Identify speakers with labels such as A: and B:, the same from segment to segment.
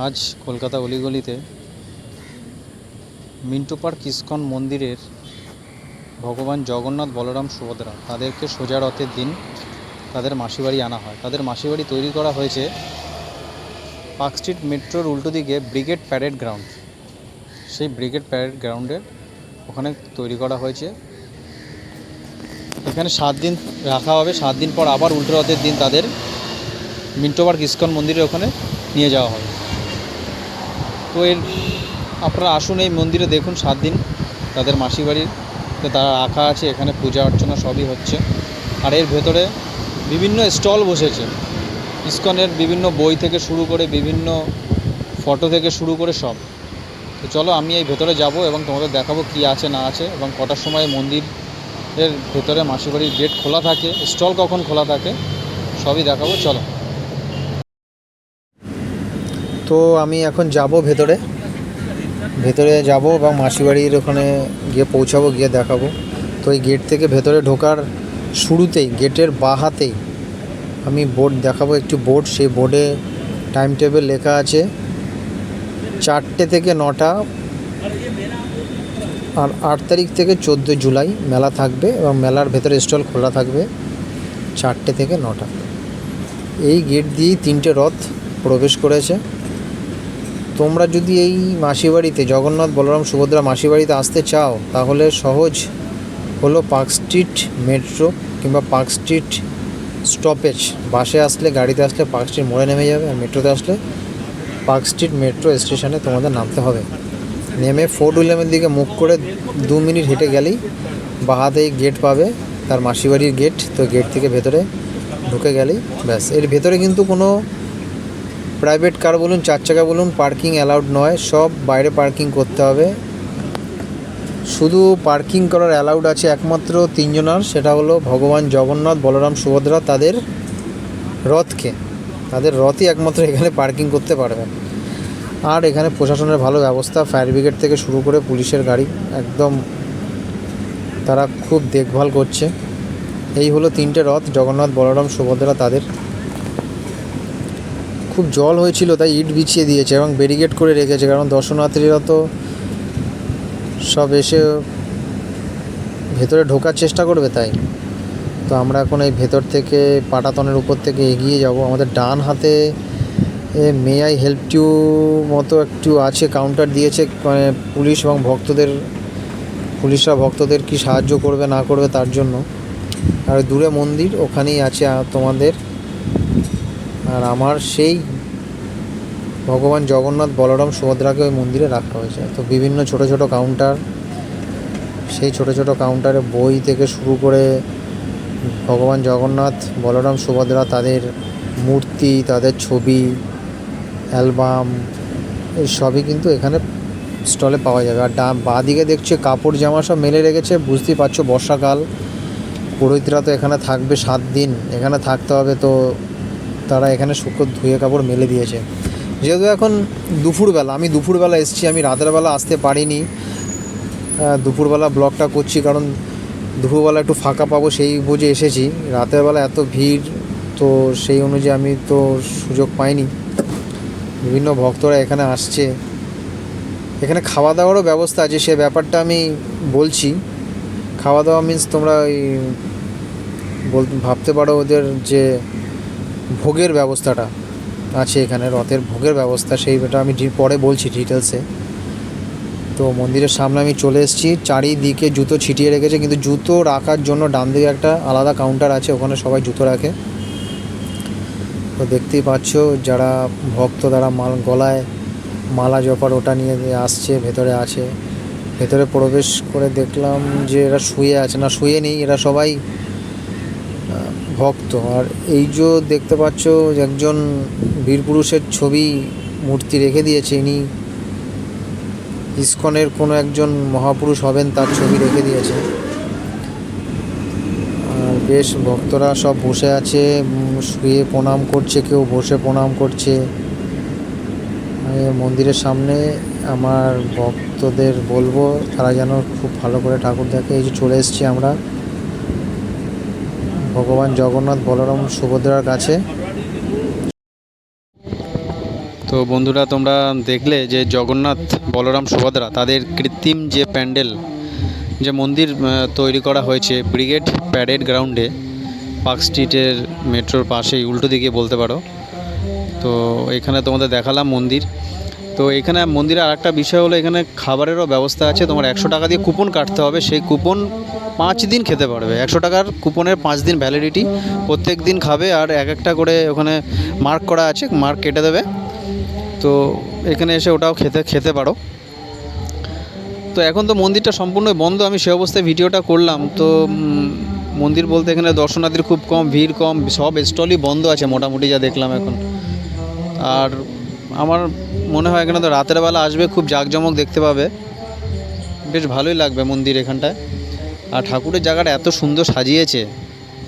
A: আজ Kolkata অলিগলিতে Minto park ISKCON মন্দিরের ভগবান জগন্নাথ বলরাম সুভদ্রা তাদেরকে সোজা রথের দিন তাদের মাসিবাড়ি আনা হয়। তাদের মাসিবাড়ি তৈরি করা হয়েছে পার্ক স্ট্রিট মেট্রোর উল্টো দিকে ব্রিগেড প্যারেড গ্রাউন্ড। সেই ব্রিগেড প্যারেড গ্রাউন্ডের ওখানে তৈরি করা হয়েছে। এখানে 7 দিন রাখা হবে। 7 দিন পর আবার উল্টো রথের দিন তাদের মিন্টো পার্ক ইস্কন মন্দিরের ওখানে নিয়ে যাওয়া হবে। তো আপনারা আসুন, এই মন্দিরে দেখুন 7 দিন তাদের মাসিবাড়িতে তারা রাখা আছে। এখানে পূজা অর্চনা সবই হচ্ছে। আর এর ভেতরে বিভিন্ন স্টল বসেছে, ইস্কনের বিভিন্ন বই থেকে শুরু করে বিভিন্ন ফটো থেকে শুরু করে সব। তো চলো আমি এই ভেতরে যাব এবং তোমাদের দেখাবো কি আছে না আছে এবং কটার সময় মন্দিরের ভেতরে মাসিবাড়ির গেট খোলা থাকে, স্টল কখন খোলা থাকে সবই দেখাবো। চলো। তো আমি এখন যাব ভেতরে যাব এবং মাসিবাড়ির ওখানে গিয়ে পৌঁছাবো, গিয়ে দেখাবো। তো এই গেট থেকে ভেতরে ঢোকার শুরুতেই গেটের বাঁ হাতেই আমি বোর্ড দেখাবো, একটি বোর্ড। সেই বোর্ডে টাইম টেবিল লেখা আছে 4টে থেকে 9টা, আর 8 তারিখ থেকে 14 জুলাই মেলা থাকবে এবং মেলার ভেতরে স্টল খোলা থাকবে 4টে থেকে 9টা। এই গেট দিয়েই 3টে রথ প্রবেশ করেছে। তোমরা যদি এই মাসিবাড়িতে জগন্নাথ বলরাম সুভদ্রা মাসিবাড়িতে আসতে চাও তাহলে সহজ হলো পার্ক স্ট্রিট মেট্রো কিংবা পার্ক স্ট্রিট স্টপেজ। বাসে আসলে, গাড়িতে আসলে পার্ক স্ট্রিট মোড়ে নেমে যাবে, আর মেট্রোতে আসলে পার্ক স্ট্রিট মেট্রো স্টেশনে তোমাদের নামতে হবে। নেমে ফোর্ট উইলিয়ামের দিকে মুখ করে 2 মিনিট হেঁটে গেলেই বাঁ হাতেই গেট পাবে, তার মাসিবাড়ির গেট। তো গেট থেকে ভেতরে ঢুকে গেলেই ব্যাস। এর ভেতরে কিন্তু কোনো প্রাইভেট কার বলুন, 4 চাকা বলুন, পার্কিং অ্যালাউড নয়। সব বাইরে পার্কিং করতে হবে। শুধু পার্কিং করার অ্যালাউড আছে একমাত্র 3 জনার, সেটা হলো ভগবান জগন্নাথ বলরাম সুভদ্রা তাদের রথই একমাত্র এখানে পার্কিং করতে পারবে। আর এখানে প্রশাসনের ভালো ব্যবস্থা, ফায়ার ব্রিগেড থেকে শুরু করে পুলিশের গাড়ি একদম তারা খুব দেখভাল করছে। এই হলো 3টে রথ জগন্নাথ বলরাম সুভদ্রা তাদের। খুব জল হয়েছিল তাই ইট বিছিয়ে দিয়েছে এবং ব্যারিকেড করে রেখেছে, কারণ দর্শনার্থীরা তো সব এসে ভেতরে ঢোকার চেষ্টা করবে তাই। তো আমরা এখন এই ভেতর থেকে পাটাতনের উপর থেকে এগিয়ে যাব। আমাদের ডান হাতে মে আই হেল্প ইউ মতো একটু আছে, কাউন্টার দিয়েছে, মানে পুলিশ এবং পুলিশরা ভক্তদের কি সাহায্য করবে না করবে তার জন্য। আর দূরে মন্দির, ওখানেই আছে তোমাদের। আর আমার সেই ভগবান জগন্নাথ বলরাম সুভদ্রাকে ওই মন্দিরে রাখা হয়েছে। তো বিভিন্ন ছোট ছোট কাউন্টার, সেই ছোট ছোট কাউন্টারে বই থেকে শুরু করে ভগবান জগন্নাথ বলরাম সুভদ্রা তাদের মূর্তি, তাদের ছবি, অ্যালবাম, এই সবই কিন্তু এখানে স্টলে পাওয়া যাবে। আর বাঁ দিকে দেখছে কাপড় জামা সব মেলে রেখেছে। বুঝতেই পারছো বর্ষাকাল, পুরোহিতরা তো এখানে থাকবে 7 দিন, এখানে থাকতে হবে। তো তারা এখানে শুকনো ধুয়ে কাপড় মেলে দিয়েছে। যেহেতু এখন দুপুরবেলা, আমি দুপুরবেলা এসেছি, আমি রাতের বেলা আসতে পারিনি। দুপুরবেলা ব্লগটা করছি কারণ দুপুরবেলা একটু ফাঁকা পাবো সেই বুঝে এসেছি। রাতের বেলা এত ভিড়, তো সেই অনুযায়ী আমি তো সুযোগ পাইনি। বিভিন্ন ভক্তরা এখানে আসছে। এখানে খাওয়া দাওয়ারও ব্যবস্থা আছে, সে ব্যাপারটা আমি বলছি। খাওয়া দাওয়া মিন্স তোমরা ভাবতে পারো ওদের যে ভোগের ব্যবস্থাটা আছে এখানে, রথের ভোগের ব্যবস্থা, সেইটা আমি পরে বলছি ডিটেলসে। তো মন্দিরের সামনে আমি চলে এসেছি। চারিদিকে জুতো ছিটিয়ে রেখেছে, কিন্তু জুতো রাখার জন্য ডান দিকে একটা আলাদা কাউন্টার আছে, ওখানে সবাই জুতো রাখে। তো দেখতেই পাচ্ছ যারা ভক্ত তারা গলায় মালা জপার ওটা নিয়ে আসছে, ভেতরে আছে। ভেতরে প্রবেশ করে দেখলাম যে এরা শুয়ে আছে, না শুয়ে নেই, এরা সবাই ভক্ত। আর এই যে দেখতে পাচ্ছ একজন বীর পুরুষের ছবি মূর্তি রেখে দিয়েছে, ইনি ইসকনের কোনো একজন মহাপুরুষ হবেন, তার ছবি রেখে দিয়েছে। আর বেশ ভক্তরা সব বসে আছে, শুয়ে প্রণাম করছে, কেউ বসে প্রণাম করছে। মন্দিরের সামনে আমার ভক্তদের বলবো তারা যেন খুব ভালো করে ঠাকুর দেখে। এই যে চলে এসেছি আমরা ভগবান জগন্নাথ বলরাম সুভদ্রার কাছে। তো বন্ধুরা, তোমরা দেখলে যে জগন্নাথ বলরাম সুভদ্রা তাদের কৃত্রিম যে প্যান্ডেল, যে মন্দির তৈরি করা হয়েছে ব্রিগেড প্যারেড গ্রাউন্ডে, পার্ক স্ট্রিটের মেট্রোর পাশেই, উল্টো দিকে বলতে পারো। তো এখানে তোমাদের দেখালাম মন্দির। তো এখানে মন্দিরে আরেকটা বিষয় হলো, এখানে খাবারেরও ব্যবস্থা আছে। তোমার 100 টাকা দিয়ে কুপন কাটতে হবে, সেই কুপন 5 দিন খেতে পারবে। 100 টাকার কুপনের 5 দিন ভ্যালিডিটি, প্রত্যেক দিন খাবে। আর এক একটা করে ওখানে মার্ক করা আছে, মার্ক কেটে দেবে। তো এখানে এসে ওটাও খেতে পারো। তো এখন তো মন্দিরটা সম্পূর্ণ বন্ধ, আমি সে অবস্থায় ভিডিওটা করলাম। তো মন্দির বলতে এখানে দর্শনার্থীর খুব কম, ভিড় কম, সব স্টলই বন্ধ আছে মোটামুটি যা দেখলাম এখন। আর আমার মনে হয় এখানে তো রাতের বেলা আসবে, খুব জাঁকজমক দেখতে পাবে, বেশ ভালোই লাগবে মন্দির এখানটায়। আর ঠাকুরের জায়গাটা এত সুন্দর সাজিয়েছে,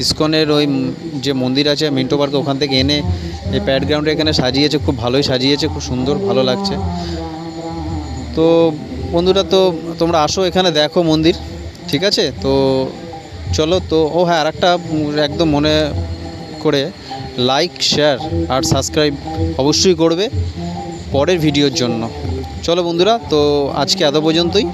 A: ইসকনের ওই যে মন্দির আছে মিন্টো পার্কে, ওখান থেকে এনে এই প্যাড গ্রাউন্ডে এখানে সাজিয়েছে, খুব ভালোই সাজিয়েছে, খুব সুন্দর, ভালো লাগছে। তো বন্ধুরা, তো তোমরা আসো এখানে দেখো মন্দির, ঠিক আছে? তো চলো। তো হ্যাঁ, আর একটা একদম মনে করে লাইক, শেয়ার আর সাবস্ক্রাইব অবশ্যই করবে পরের ভিডিওর জন্য। চলো বন্ধুরা, তো আজকে এত পর্যন্তই।